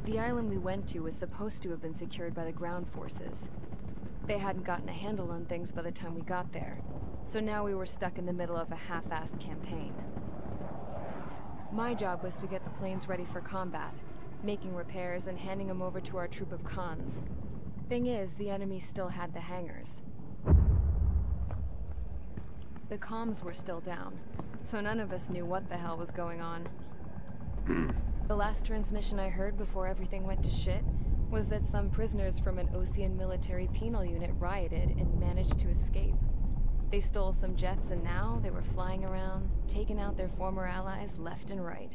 The island we went to was supposed to have been secured by the ground forces. They hadn't gotten a handle on things by the time we got there, so now we were stuck in the middle of a half-assed campaign. My job was to get the planes ready for combat, making repairs and handing them over to our troop of cons. Thing is, the enemy still had the hangars. The comms were still down, so none of us knew what the hell was going on. The last transmission I heard before everything went to shit was that some prisoners from an Osean military penal unit rioted and managed to escape. They stole some jets and now they were flying around, taking out their former allies left and right.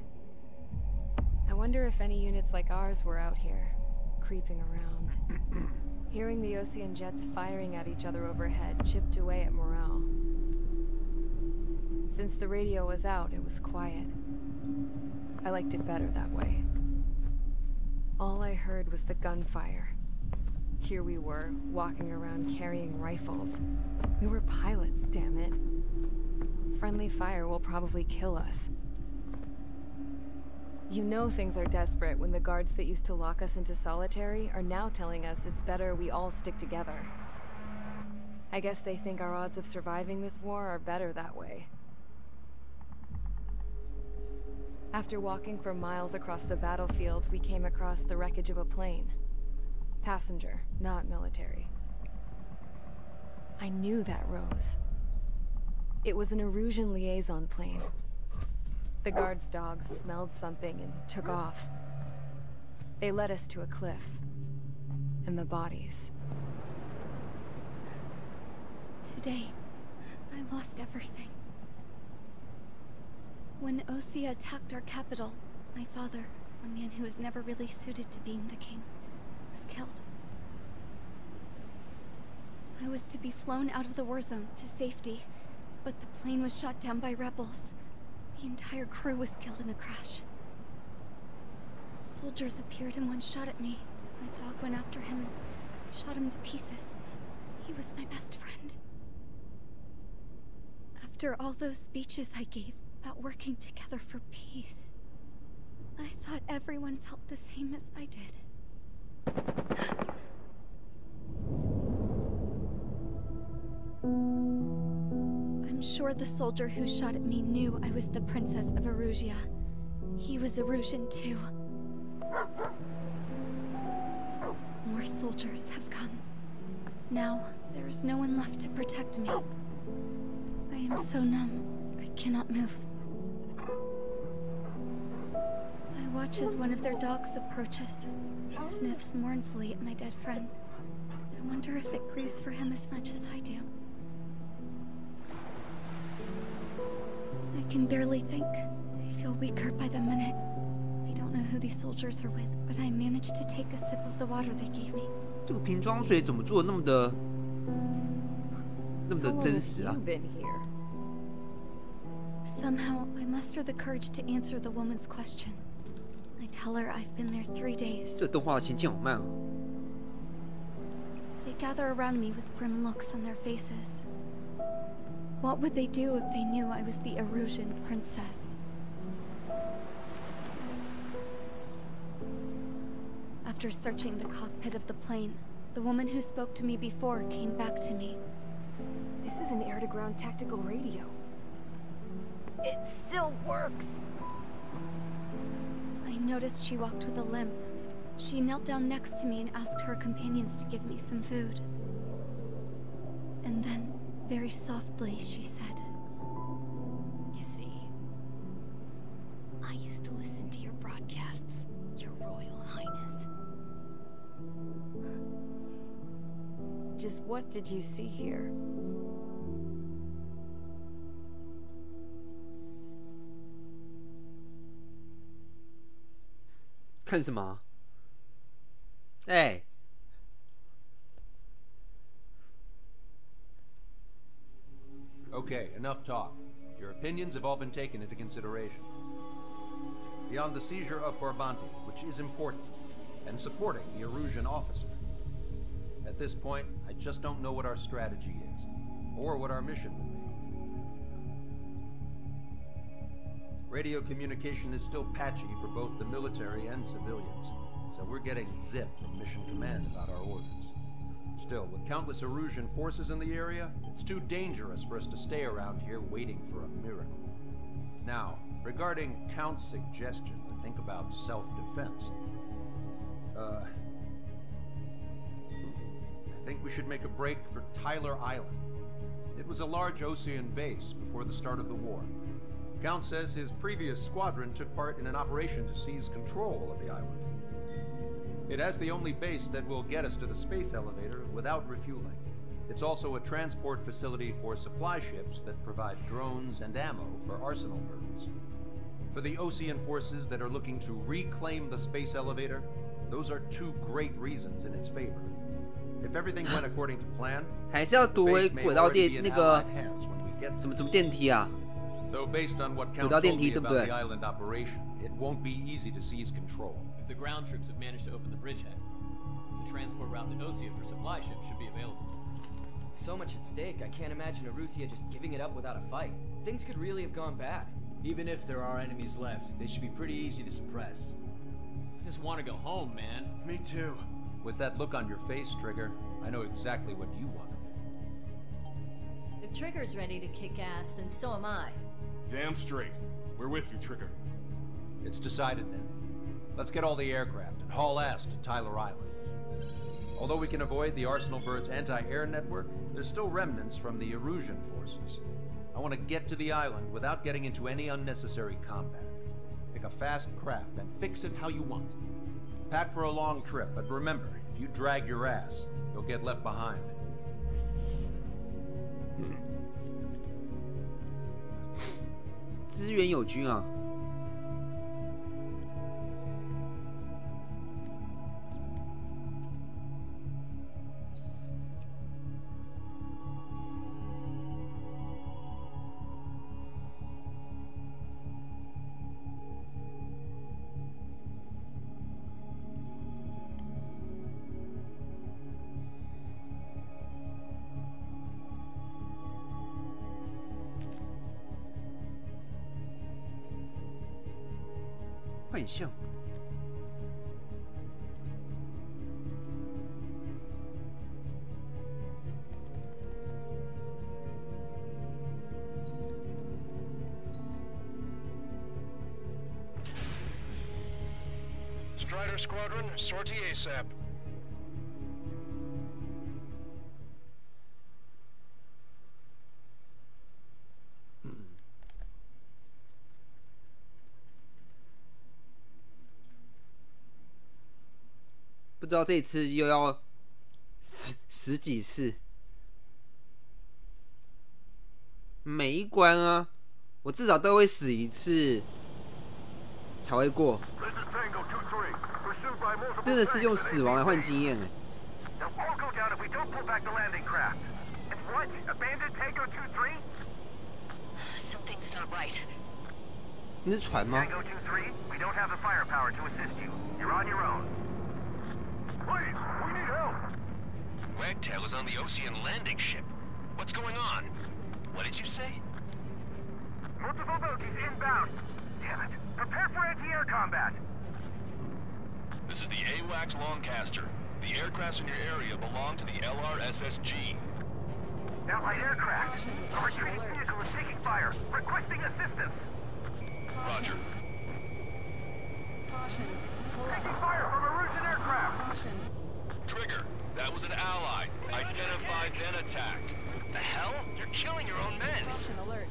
I wonder if any units like ours were out here, creeping around. Hearing the Osean jets firing at each other overhead chipped away at morale. Since the radio was out, it was quiet. I liked it better that way. All I heard was the gunfire. Here we were, walking around carrying rifles. We were pilots, damn it. Friendly fire will probably kill us. You know things are desperate when the guards that used to lock us into solitary are now telling us it's better we all stick together. I guess they think our odds of surviving this war are better that way. After walking for miles across the battlefield, we came across the wreckage of a plane. Passenger, not military. I knew that rose. It was an Erusian liaison plane. The guard's dogs smelled something and took off. They led us to a cliff. And the bodies. Today, I lost everything. When Osea attacked our capital, my father, a man who was never really suited to being the king, was killed. I was to be flown out of the war zone to safety, but the plane was shot down by rebels. The entire crew was killed in the crash. Soldiers appeared and one shot at me. My dog went after him and shot him to pieces. He was my best friend. After all those speeches I gave about working together for peace, I thought everyone felt the same as I did. I'm sure the soldier who shot at me knew I was the Princess of Erusia. He was Erusian too. More soldiers have come. Now, there is no one left to protect me. I am so numb, I cannot move. I watch as one of their dogs approaches. It sniffs mournfully at my dead friend. I wonder if it grieves for him as much as I do. I can barely think. I feel weaker by the minute. I don't know who these soldiers are with, but I managed to take a sip of the water they gave me. 这个瓶装水怎么做的那么的真实啊？ Somehow, I muster the courage to answer the woman's question. I tell her I've been there 3 days. 这动画的前进好慢哦。 They gather around me with grim looks on their faces. What would they do if they knew I was the Erusian princess? After searching the cockpit of the plane, the woman who spoke to me before came back to me. This is an air-to-ground tactical radio. It still works! I noticed she walked with a limp. She knelt down next to me and asked her companions to give me some food. And then, very softly, she said, You see, I used to listen to your broadcasts, Your Royal Highness. Just what did you see here?看什么？哎。 Okay, enough talk. Your opinions have all been taken into consideration. Beyond the seizure of Forbanti, which is important, and supporting the Erusian officer. At this point, I just don't know what our strategy is, or what our mission will be. Radio communication is still patchy for both the military and civilians, so we're getting zip from Mission Command about our orders. Still, with countless Erusian forces in the area, it's too dangerous for us to stay around here waiting for a miracle. Now, regarding Count's suggestion to think about self-defense, I think we should make a break for Tyler Island. It was a large Osean base before the start of the war. Count says his previous squadron took part in an operation to seize control of the island. It has the only base that will get us to the space elevator without refueling. It's also a transport facility for supply ships that provide drones and ammo for arsenal birds. For the Osean forces that are looking to reclaim the space elevator, those are two great reasons in its favor. If everything went according to plan, 还是要夺回轨道电那个什么电梯啊？ Though based on what Count told me about the island operation, it won't be easy to seize control. If the ground troops have managed to open the bridgehead, the transport route to Osea for supply ships should be available. So much at stake, I can't imagine Erusia just giving it up without a fight. Things could really have gone bad. Even if there are enemies left, they should be pretty easy to suppress. I just want to go home, man. Me too. With that look on your face, Trigger, I know exactly what you wanted. If Trigger's ready to kick ass, then so am I. Damn straight. We're with you, Trigger. It's decided then. Let's get all the aircraft and haul ass to Tyler Island. Although we can avoid the Arsenal Bird's anti-air network, there's still remnants from the Erusian forces. I want to get to the island without getting into any unnecessary combat. Pick a fast craft and fix it how you want. Pack for a long trip, but remember, if you drag your ass, you'll get left behind. 支援友军啊！幻象。Strider Squadron, sortie ASAP. 不知道这次又要十几次，每一关啊，我至少都会死一次才会过。真的是用死亡来换经验哎。那是船吗？ Please, we need help! Wagtail is on the Osean landing ship. What's going on? What did you say? Multiple bogies inbound. Damn it. Prepare for anti-air combat. This is the AWACS Longcaster. The aircrafts in your area belong to the LRSSG. Allied aircraft. A retreating vehicle is taking fire. Requesting assistance. Roger. Taking fire from Erusian aircraft! Trigger, that was an ally. Identify, then attack. The hell? You're killing your own men! Alert.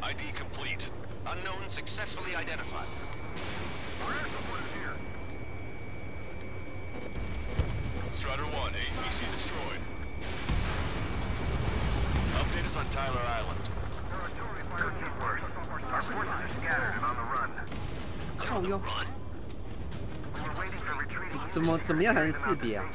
ID complete. Unknown successfully identified. Air support is here. Strider 1, APC destroyed. Update us on Tyler Island. Could get worse. Our forces are scattered and on the run. 靠腰，怎么样才能识别啊？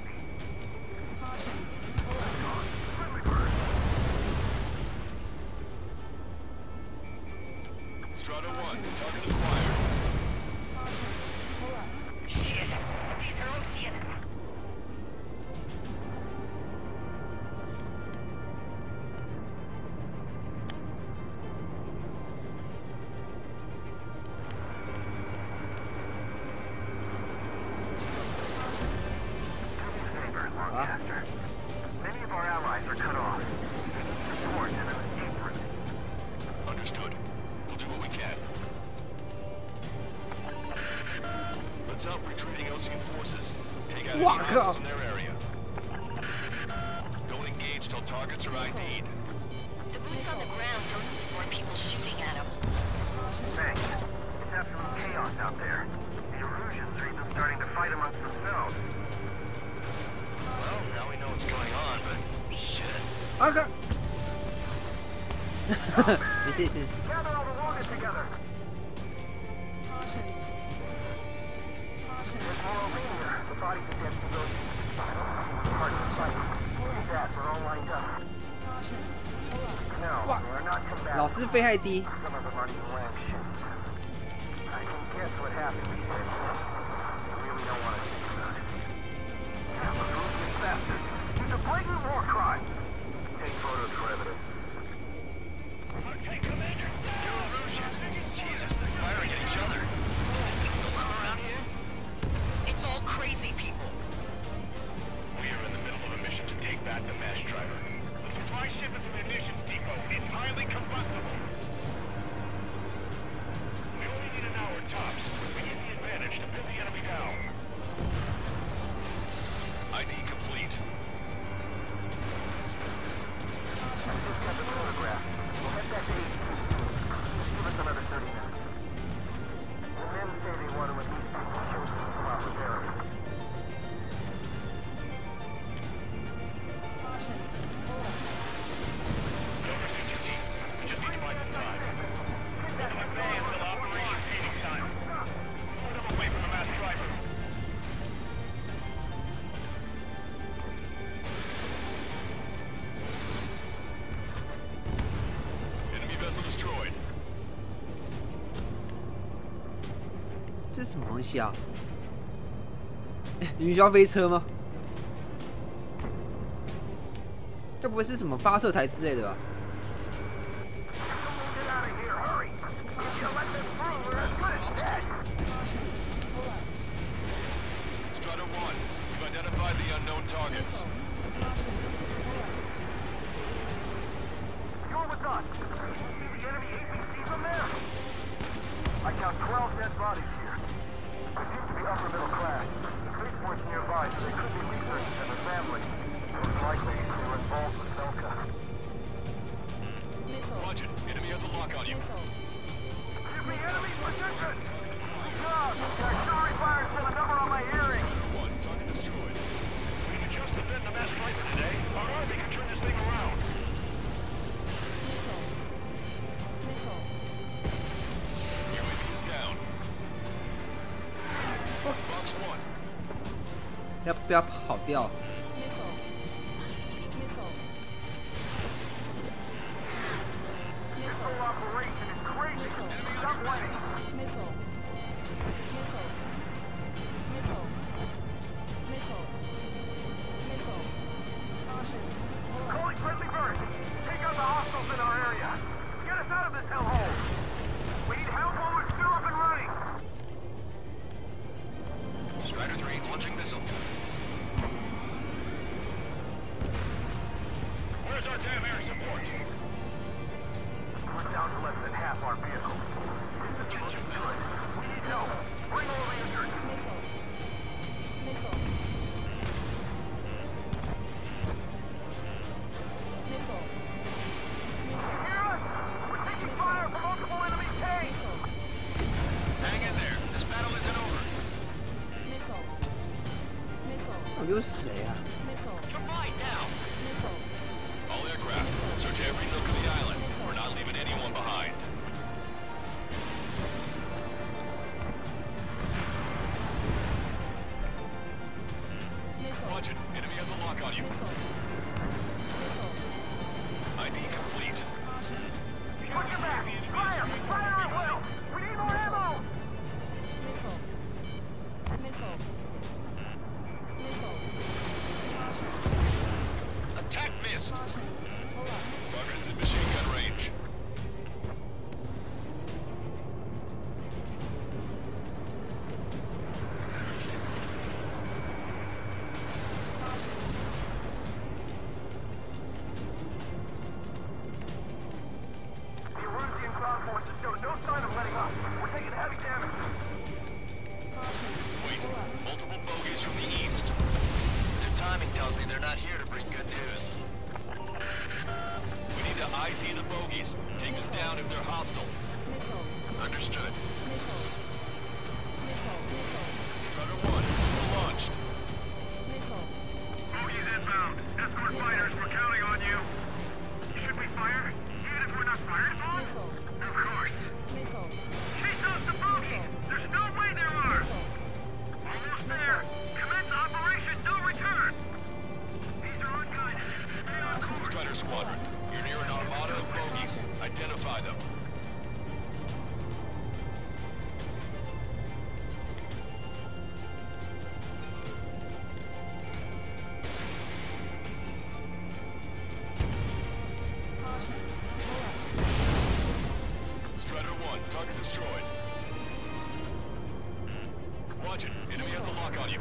Strata 1, target acquired. Shit, these are Osean. heads up retreating Ocean forces. Take out any hostiles in their area. Don't engage till targets are ID'd. The boots on the ground don't need more people shooting at them. Thanks. It's absolute chaos out there. The Erusians are even starting to fight amongst themselves. Well, now we know what's going on, but shit. Okay. 没事没事。 Gather all the wounded together. There's more over here. The bodies of dead civilians. Hard to fight. Look at that. We're all lined up. No, we're not combatant. 老师被害低。 Some of them aren't even wearing shoes. I can guess what happened here. I really don't want to think about it. Erusian bastard. It's a blatant war crime. Take photos for evidence. Okay, Commander. You're Erusian. Jesus, they're firing at each other. Around here? It's all crazy people. We are in the middle of a mission to take back the mass driver. The supply ship at the munitions depot is highly combustible. We only need an hour tops. We need the advantage to pin the enemy down. ID complete. I just got the photograph. We'll head back to HQ. Give us another 30 minutes. The men say they want to at least take the children from our area. Just need to buy some time. The van will operation feeding time. Pull them away from the mass driver. Enemy vessel destroyed. 这是什么东西啊？云霄飞车吗？该不会是什么发射台之类的吧？ Get out of here, hurry! If you let this through, we're as good as dead! Strider 1, you've identified the unknown targets. You're with us. You see the enemy APC from there? I count 12 dead bodies here. They seem to be upper middle class. The police force nearby, so they could be researchers and their families. Most likely, they were involved with Selka. Watch it. Enemy has a lock on you. Give me enemy position! God, the artillery fire sent a number on my hearing! Strider 1, target destroyed. We can just defend the mass driver today. Our army can turn this thing around. UAV is down. Fox 1. 不要跑掉？ This whole operation is crazy! Stop winning! Calling friendly bird! Take out the hostiles in our area! Get us out of this hellhole! We need help while we're still up and running! Strider 3, launching missile. Where's our damn air support? We're down to less than half our vehicles. This isn't looking good. We need help. Bring all the injured. Hear us? We're taking fire from multiple enemy tanks! Hang in there. This battle isn't over. 到底有谁啊？ You're fine now. All aircraft, search every nook of the island. We're not leaving anyone behind. Watch it. Enemy has a lock on you. ID complete. Put your back! Fire! Fire at will! We need more ammo! Attack missed. Target is in machine gun range. timing tells me they're not here to bring good news. We need to ID the bogies. Take them down if they're hostile. Understood. Strutter 1, missile launched. Bogies inbound. Escort fighters, we're counting on you. Should we fire? Even if we're not fired upon? Of course. Chase out the bogies! There's no way they're ours! Almost there. Commence Operation No Return! These are unguided. Stay on course. Strider Squadron, you're near an armada of bogies. Identify them. Strider 1, target destroyed. Watch it. Enemy has a lock on you.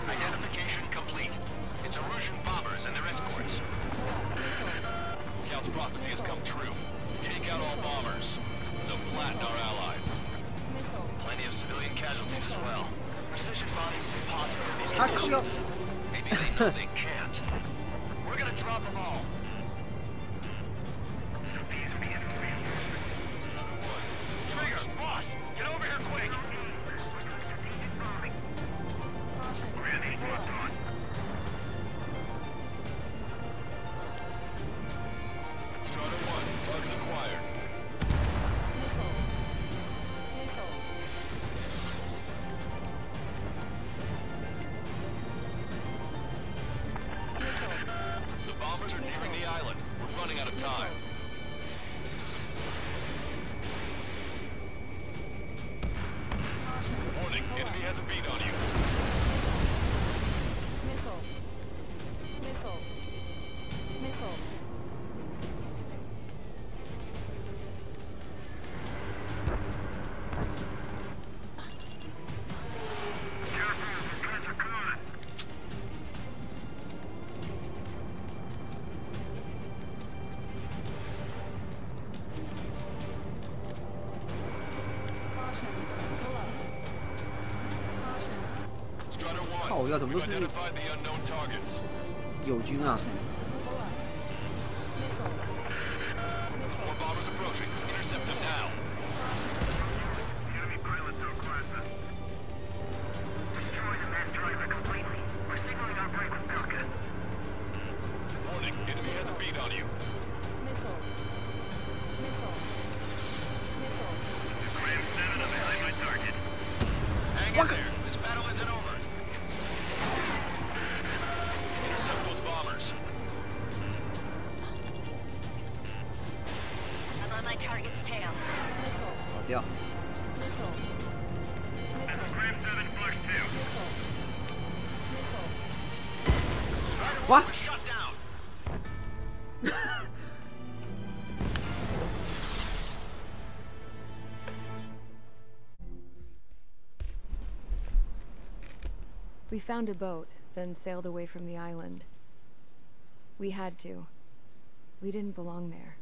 Identification complete. It's Erusian bombers and their escorts. Count's prophecy has come true. Take out all bombers. They'll flatten our allies. Plenty of civilian casualties as well. Precision bombing is impossible in these Ah, conditions. Maybe they know they can't. We're gonna drop them all. Trigger, boss, get over here quick. Ready, locked on. Strider 1, target acquired. The bombers are nearing the island. We're running out of time. Warning, enemy has a beat on you. Strider 1, 靠，要怎么都 we've 是 identified the unknown targets. 友军啊！ More bombers approaching. Intercept them now. Enemy pilots are aggressive. Destroy the main driver completely. We're signaling our break with Belka. Warning, enemy has a beat on you. Ram 7, I'm behind my target. Hang in there. This battle isn't over. Intercept those bombers. I'm on my target's tail. 跑掉。 Ram 7, flush 2. 哇！ Shut down. We found a boat, then sailed away from the island. We had to. We didn't belong there.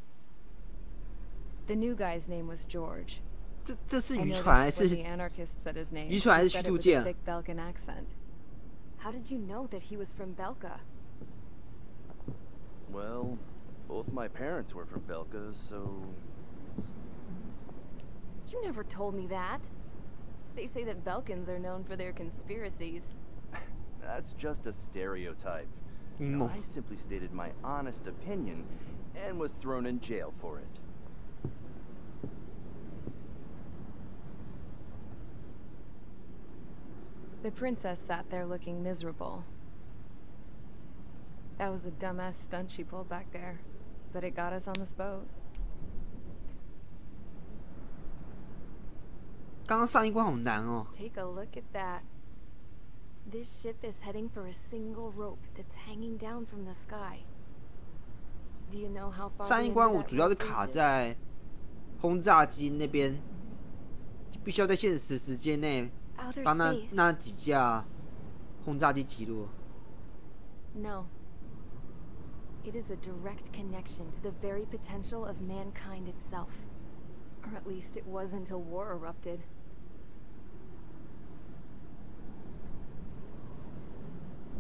The new guy's name was George. 这是 I 渔 noticed 船还 when 是 the anarchist said his name. 渔船还 he 是 said 驱 it 逐 with a 舰？ thick Belkan accent. How did you know that he was from Belka? Well, both my parents were from Belka, so... You never told me that. They say that Belkans are known for their conspiracies. That's just a stereotype. I simply stated my honest opinion and was thrown in jail for it. The princess sat there looking miserable. That was a dumbass stunt she pulled back there, but it got us on this boat. 刚刚上一关好难哦。 Take a look at that. This ship is heading for a single rope that's hanging down from the sky. Do you know how far? 上一关我主要是卡在轰炸机那边，必须要在限时时间内把那几架轰炸机击落。 No. It is a direct connection to the very potential of mankind itself. Or at least it was until war erupted.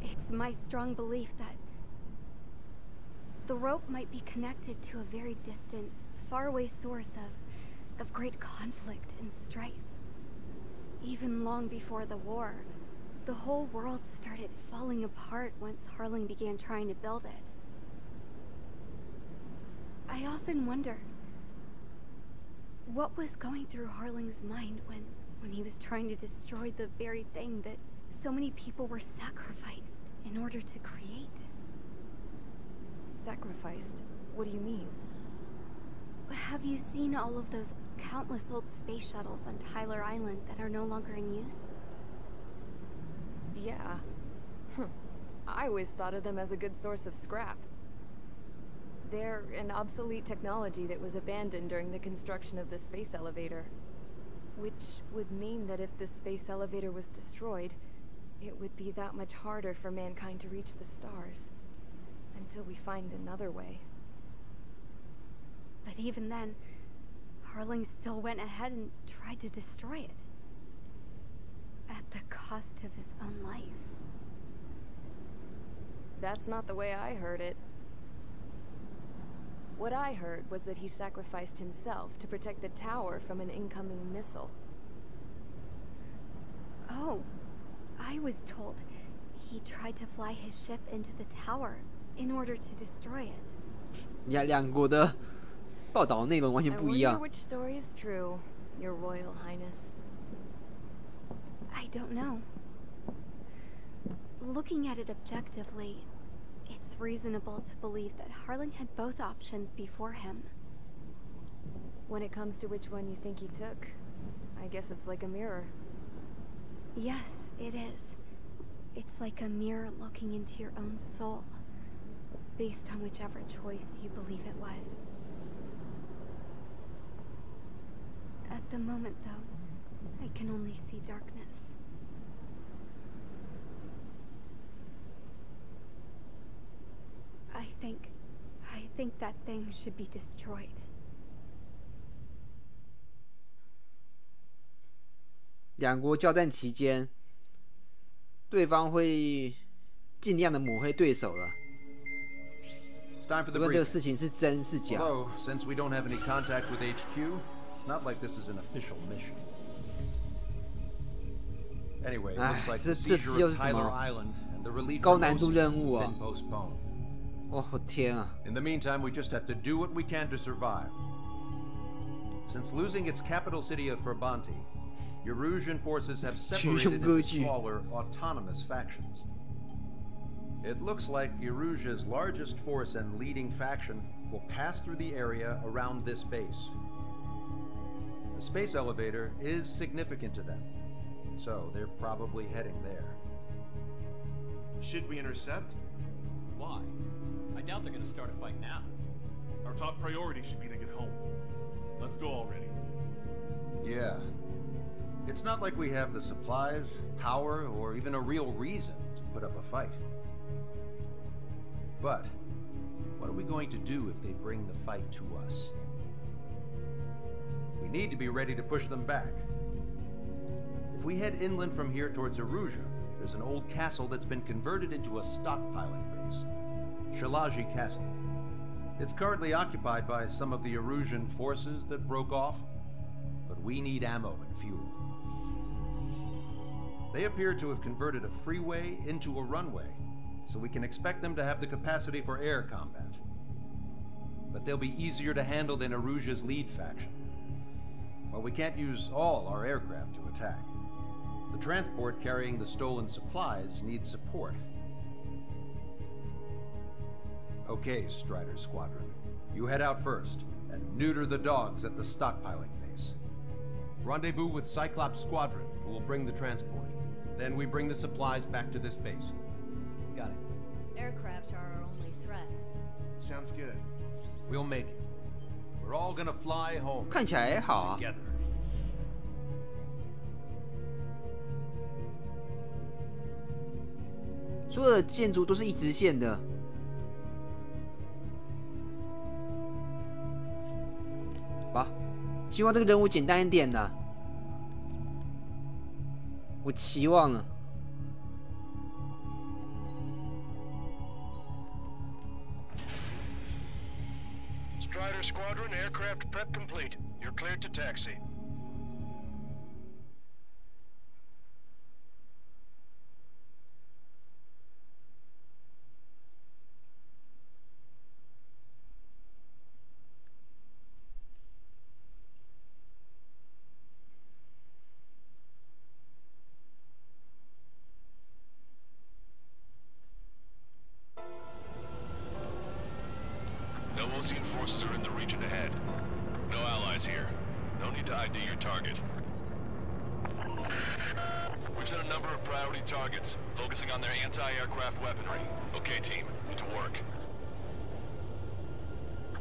It's my strong belief that the rope might be connected to a very distant, faraway source of great conflict and strife. Even long before the war, the whole world started falling apart once Harling began trying to build it. I often wonder what was going through Harling's mind when he was trying to destroy the very thing that so many people were sacrificed in order to create. Sacrificed? What do you mean? Have you seen all of those countless old space shuttles on Tyler Island that are no longer in use? Yeah. I always thought of them as a good source of scrap. They're an obsolete technology that was abandoned during the construction of the space elevator. Which would mean that if the space elevator was destroyed, it would be that much harder for mankind to reach the stars. Until we find another way. But even then, Harling still went ahead and tried to destroy it. At the cost of his own life. That's not the way I heard it. What I heard was that he sacrificed himself to protect the tower from an incoming missile. Oh, I was told he tried to fly his ship into the tower in order to destroy it. 两国的报道内容完全不一样。I wonder which story is true, Your Royal Highness. I don't know. Looking at it objectively, it's reasonable to believe that Harling had both options before him. When it comes to which one you think he took, I guess it's like a mirror. Yes, it is. It's like a mirror looking into your own soul, based on whichever choice you believe it was. At the moment, though, I can only see darkness. I think that thing should be destroyed. 两国交战期间，对方会尽量的抹黑对手了。无论这个事情是真是假。Although, since we don't have any contact with HQ, it's not like this is an official mission. Anyway, it looks like the seizure of Tyler Island and the relief from Ocean have been postponed. 哦天啊 In the meantime, we just have to do what we can to survive. Since losing its capital city of Ferbanti, Erusian forces have separated into smaller, autonomous factions. It looks like Erusia's largest force and leading faction will pass through the area around this base. The space elevator is significant to them, so they're probably heading there. Should we intercept? Why? I doubt they're gonna start a fight now. Our top priority should be to get home. Let's go already. Yeah. It's not like we have the supplies, power, or even a real reason to put up a fight. But what are we going to do if they bring the fight to us? We need to be ready to push them back. If we head inland from here towards Erusia, there's an old castle that's been converted into a stockpiling base. Shalaji Castle. It's currently occupied by some of the Erusian forces that broke off, but we need ammo and fuel. They appear to have converted a freeway into a runway, so we can expect them to have the capacity for air combat. But they'll be easier to handle than Erusia's lead faction. Well, we can't use all our aircraft to attack. The transport carrying the stolen supplies needs support. Okay, Strider Squadron. You head out first, and neuter the dogs at the stockpiling base. Rendezvous with Cyclops Squadron, who will bring the transport. Then we bring the supplies back to this base. Got it. Aircraft are our only threat. Sounds good. We'll make it. We're all gonna fly home. 看起来还好啊。 Together. 所有的建筑都是一直线的。吧，希望这个任务简单一点的，我期望了。 Strider Squadron, aircraft prep complete. You're cleared to taxi. No Osean forces are in the region ahead. No allies here. No need to ID your target. We've set a number of priority targets, focusing on their anti-aircraft weaponry. Okay, team, to work.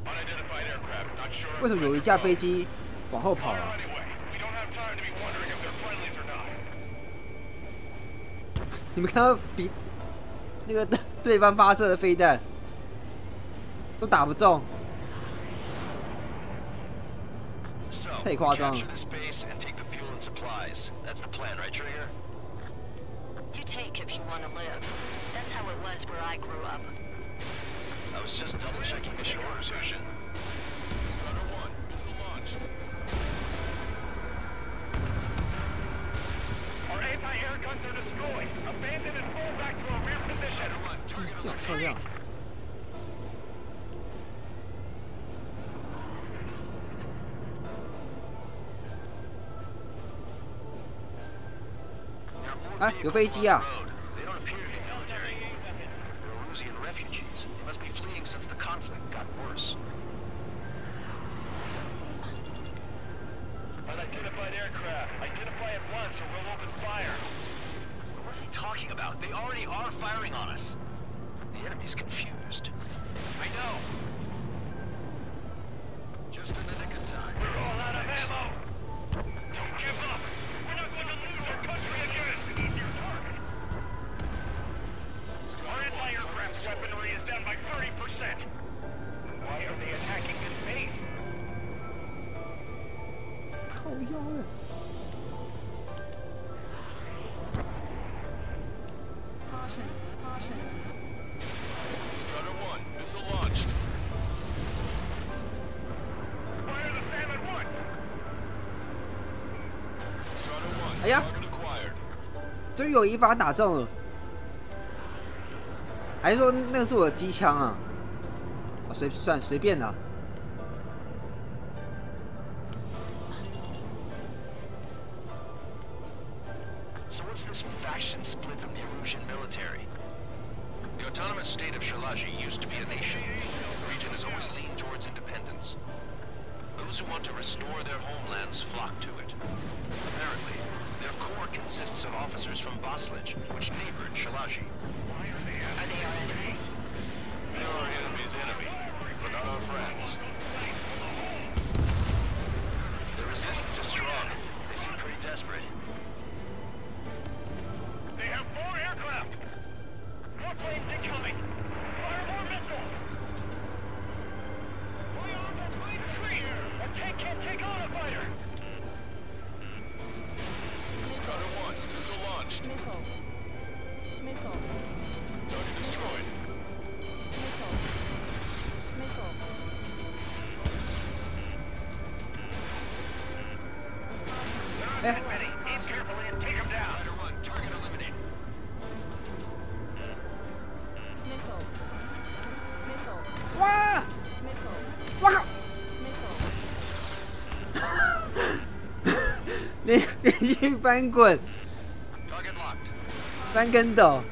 Unidentified aircraft, not sure. 为什么有一架飞机往后跑啊？ 你们看到比那个对方发射的飞弹都打不中，太夸张了。 You take if you want to live. That's how it was where I grew up. I was just double-checking mission orders, Ocean. Strider 1, missile launched. Our anti-air guns are destroyed. Abandon and fall back to a rear position. 这样漂亮。 哎，有飞机啊！ Unidentified aircraft. Identify at once or we'll open fire. What is he talking about? They already are firing on us. The enemy's confused. I know. Just in the nick of time. We're all out of ammo. Don't give up. We're not going to lose our country again. Easier target. Our anti-aircraft weaponry is down by 30%. Why are they attacking this base? 靠腰了。 Caution, caution. Strider 1, missile launched. Fire the SAM at once. Strider 1, 哎呀， target acquired. 终于有一发打中了，还是说那个是我的机枪啊？啊，随便啦。 So what's this faction split from the Erusian military? The autonomous state of Shalaji used to be a nation. The region has always leaned towards independence. Those who want to restore their homelands flock to it. Apparently, their core consists of officers from Baslij, which neighbored Shalaji. Why are they our enemies? They're our enemy's enemy, but not our friends. The resistance is strong. They seem pretty desperate. They have 4 aircraft! More planes incoming! Fire more missiles! Fire on that plane tree! A tank can't take on a fighter! Strider 1, missile launched. Missile. Target destroyed. They're not ready. Aim carefully and take them down. Strider 1, target eliminated. Missile. 哇！ Missile. 我靠！ 连续翻滚， Target locked. 翻跟斗。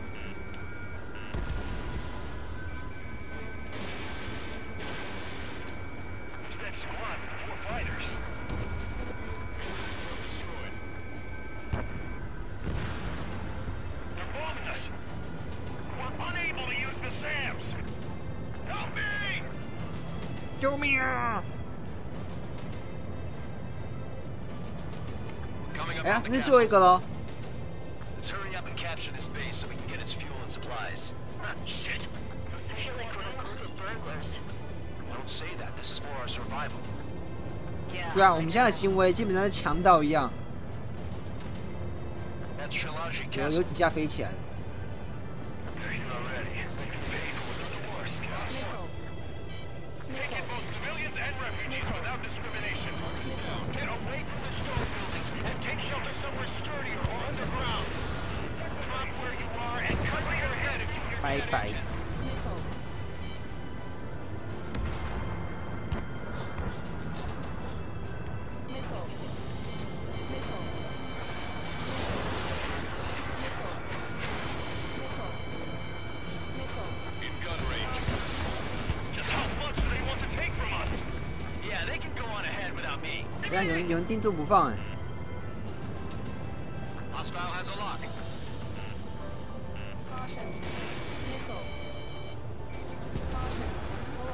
Who's that squad with 4 fighters? Destroyed. They're bombing us! We're unable to use the SAMs! Help me! 救命啊！ Coming up 哎呀 on，the 那是最后一 castle. 个喽。 Let's hurry up and capture this base so we can get its fuel and supplies. Ah, shit! I feel like we're a group of burglars. Don't say that. This is for our survival. 对啊，我们现在的行为基本上是强盗一样。有几架飞起来了。 拜拜。你看，有人盯住不放哎。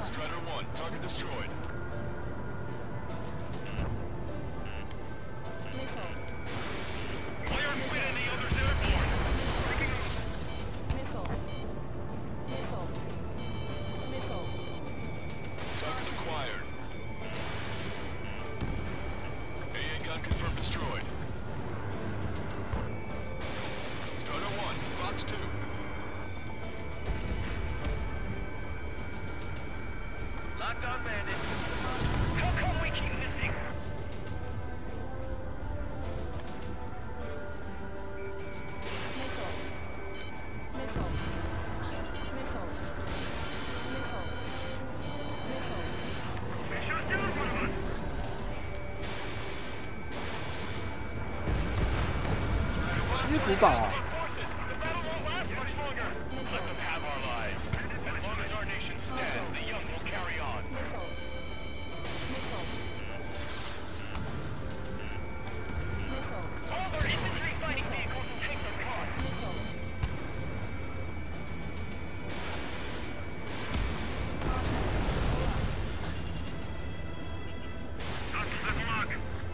Strider 1, target destroyed. Fire quit and the others airborne. Target acquired. AA gun confirmed destroyed. Strider 1, Fox 2. Locked on bandit. How come we keep missing? This 是古堡啊。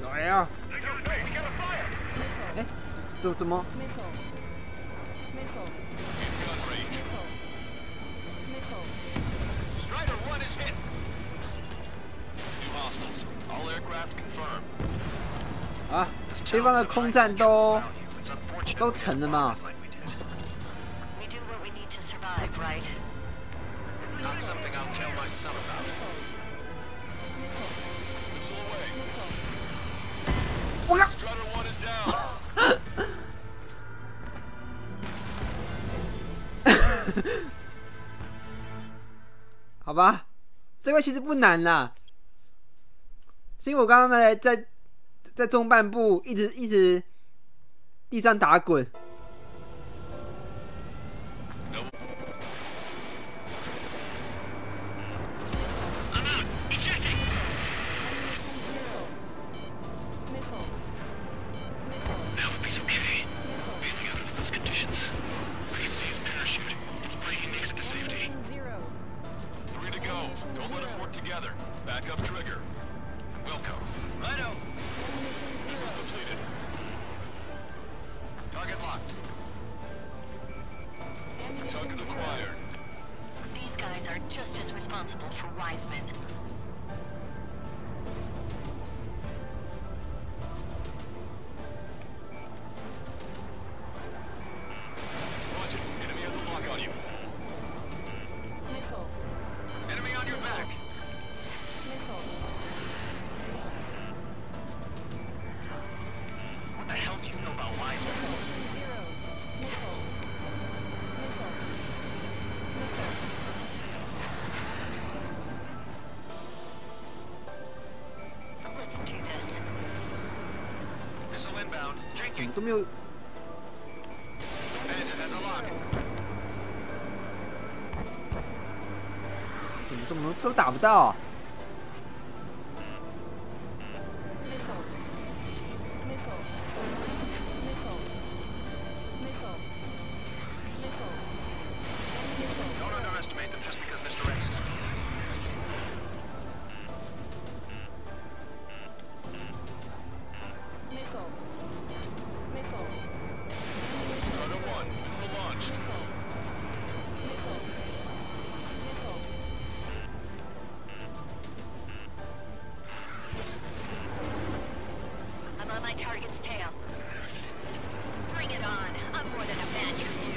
来呀！哎，怎么？ 啊，对方的空战都成了嘛？ 我靠！好吧，这个其实不难啦，是因为我刚刚在中半部一直地上打滚。 怎么都没有？怎么都打不到？ my target's tail. Bring it on. I'm more than a match for you.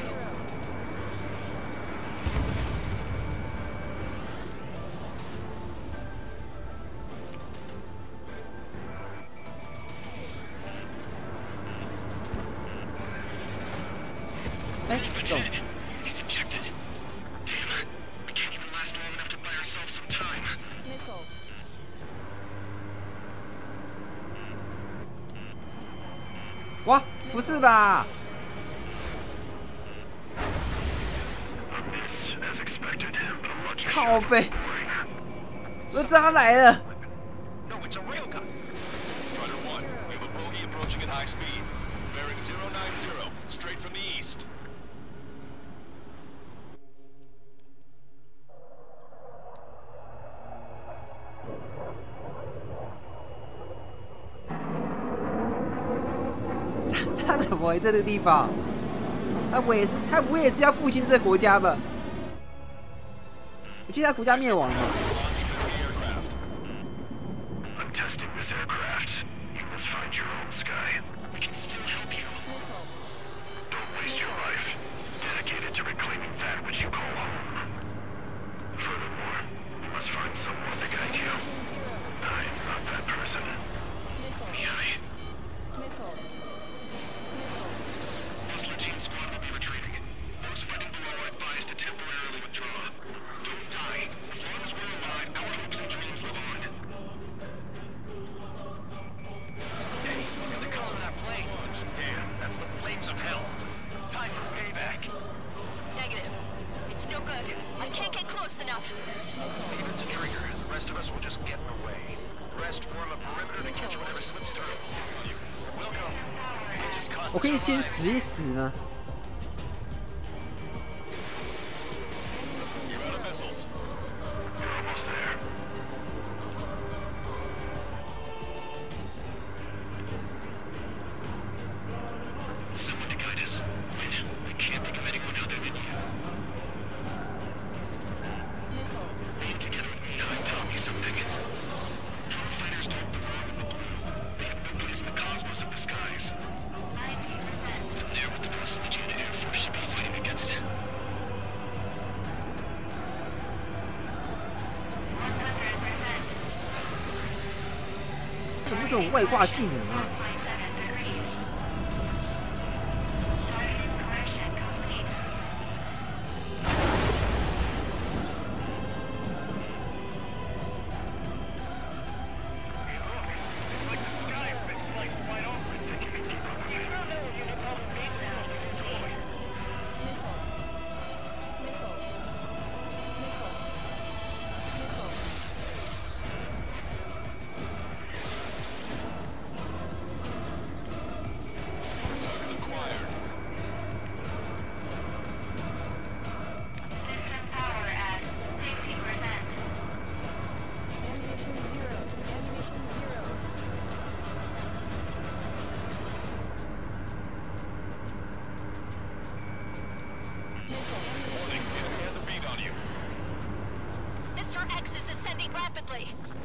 He's ejected. Damn, we can't even last long enough to buy ourselves some time. Nickel. 哇，不是吧？ As expected, but a lucky 靠背，我知道他来了。 No, it's a railgun. Strider 1, we have a bogey approaching at high speed. Bearing 090, straight from the east. 他怎么会在这个地方？他不也是要复兴这个国家吧？我记得他国家灭亡了。 I'm testing this aircraft. You must find your own sky. We can still help you. Don't waste your life. Dedicated to reclaiming that which you call home. Furthermore, you must find someone to guide you. I'm not that person. Miai. Muslatine squad will be retreating. Those fighting below are advised to temporarily withdraw. Don't die. As long as we're alive, our hopes and dreams live on. Hey, look at the color of that plane. Yeah, that's the flames of hell. Time for payback. Negative. It's no good. I can't get close enough. Leave it to Trigger. The rest of us will just get in the way. The rest form a perimeter to catch whatever slips through. We'll go. It just costs 我可以先死一死呢。 You're out of missiles. You're almost there. Someone to guide us. Wait, I can't think of anyone other than you. Being together with Miai taught me something. Drone fighters don't belong in the blue. They have no place in the cosmos of the skies. And they're what the Brasilian Air Force should be fighting against. 有没有这种外挂技能啊？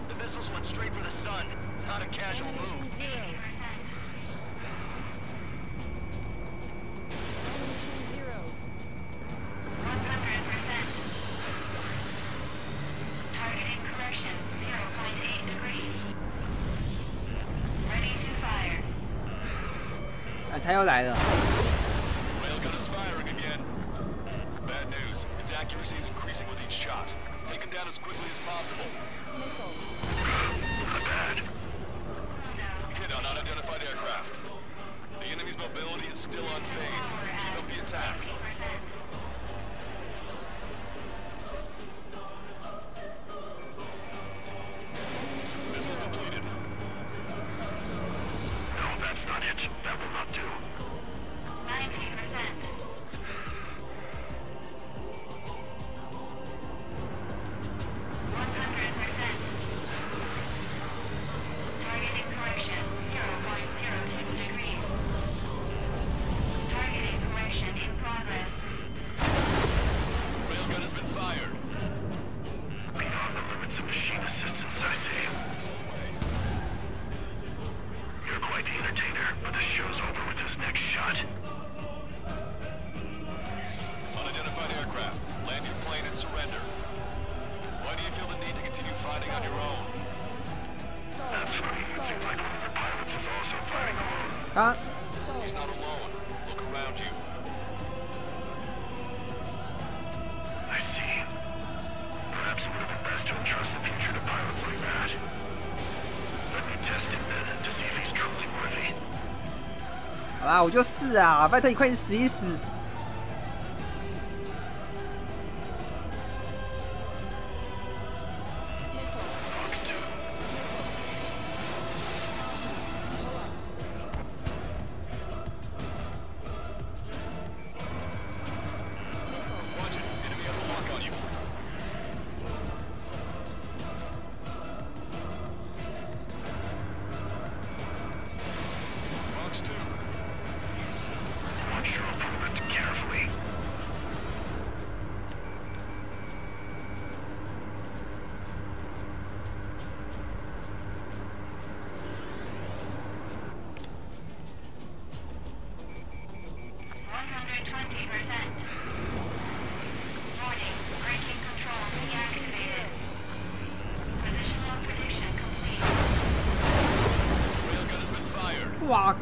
The missiles went straight for the sun. Not a casual move. Targeting correction, 0.8 degrees. Ready to fire. 他又来了。 Railgun is firing again. Bad news. Its accuracy is increasing with each shot. Take him down as quickly as possible. Not bad. Hit on unidentified aircraft. The enemy's mobility is still unfazed. Keep up the attack. Missiles depleted. No, that's not it. That will not do. 19%. Targeting correction, 0.02 degrees. Targeting correction in progress. Railgun has been fired. Beyond the limits of machine assistance, I see. You're quite the entertainer. on your own. That's funny. It seems like one of the pilots is also fighting alone. He's not alone. Look around you. I see. Perhaps it would have been best to entrust the future to pilots like that. Let me test him then to see if he's truly worthy. 好啦，我就试啊，拜托你快点死一死。哇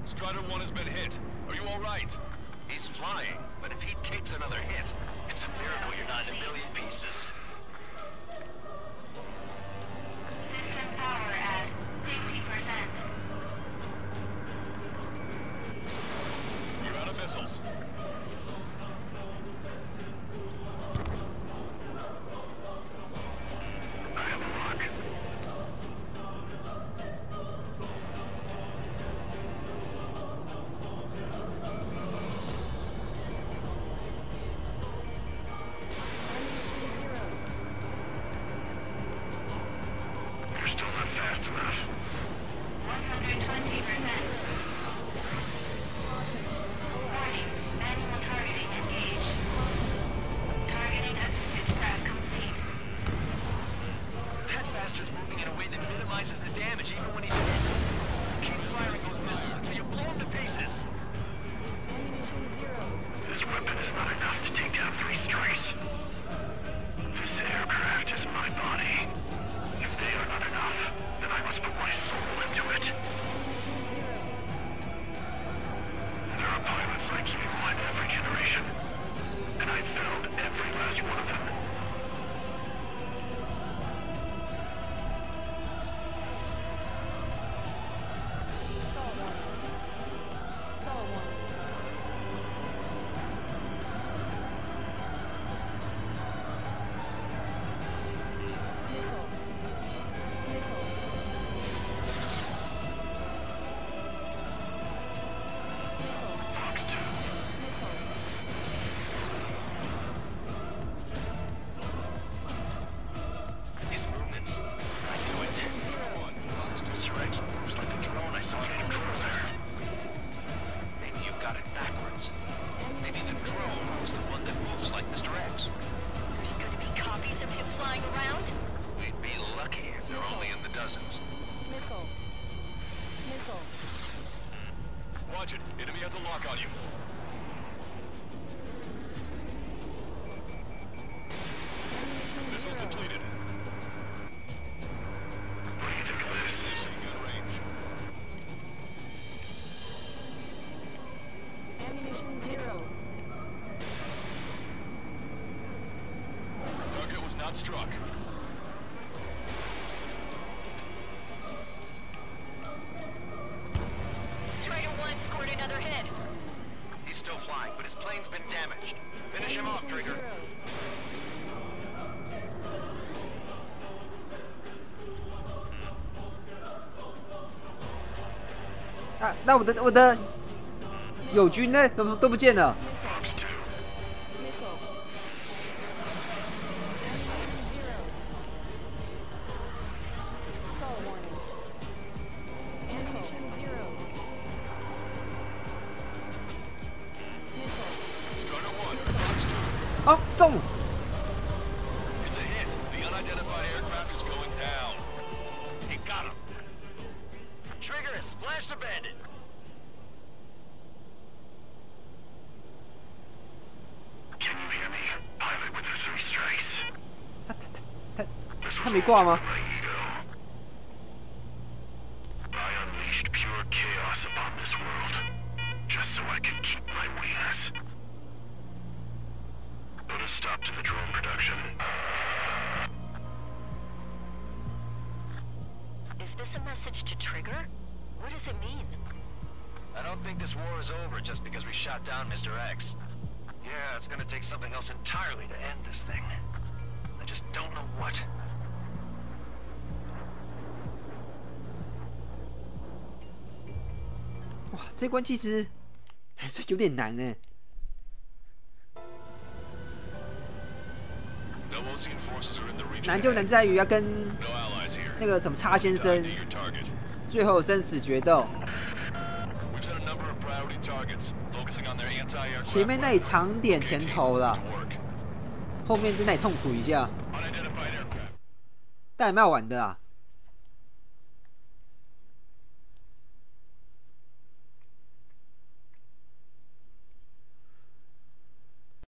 Strider 1 has been hit. Are you all right? He's flying, but if he takes another hit, it's a miracle you're not in a million pieces. System power at 50%. You're out of missiles. I have a lock. You're still not fast enough. 120%. Warning, manual targeting engaged. Targeting assisted prep complete. That bastard's moving in a way that minimizes the damage even when he's hit. Keep firing those missiles until you blow him to pieces. This weapon is not enough to take down 3 strikes. This aircraft is my body. If they are not enough, then I must put my soul into it. There are pilots like you in every generation, and I've found every last one of them. These movements, I knew it. Mr. X moves like the drone I saw in the control list. Maybe you've got it backwards. Maybe the drone was the one that moves like Mr. X. There's gonna be copies of him flying around? We'd be lucky if they're only in the dozens. Watch it. Enemy has a lock on you. Missiles depleted. What do you think of this? Machine gun range. Target was not struck. Strider 1 scored another hit. He's still flying, but his plane's been damaged. Finish him off, Trigger.啊，那我的友军呢？怎么都不见了？ Strider 1, Fox 2. 哦，中！ It's a hit. The unidentified aircraft is going down. He got him. Trigger has splashed a bandit. Can you hear me? Pilot with the 3 strikes. This 他没挂吗？ Stop to the drone production. Is this a message to Trigger? What does it mean? I don't think this war is over just because we shot down Mr. X. Yeah, it's gonna take something else entirely to end this thing. I just don't know what. 哇，这关其实还是有点难呢。 难就难在于要跟那个什么叉先生最后生死决斗。前面那里尝点甜头了，后面在那里痛苦一下。但也蛮好玩的啊。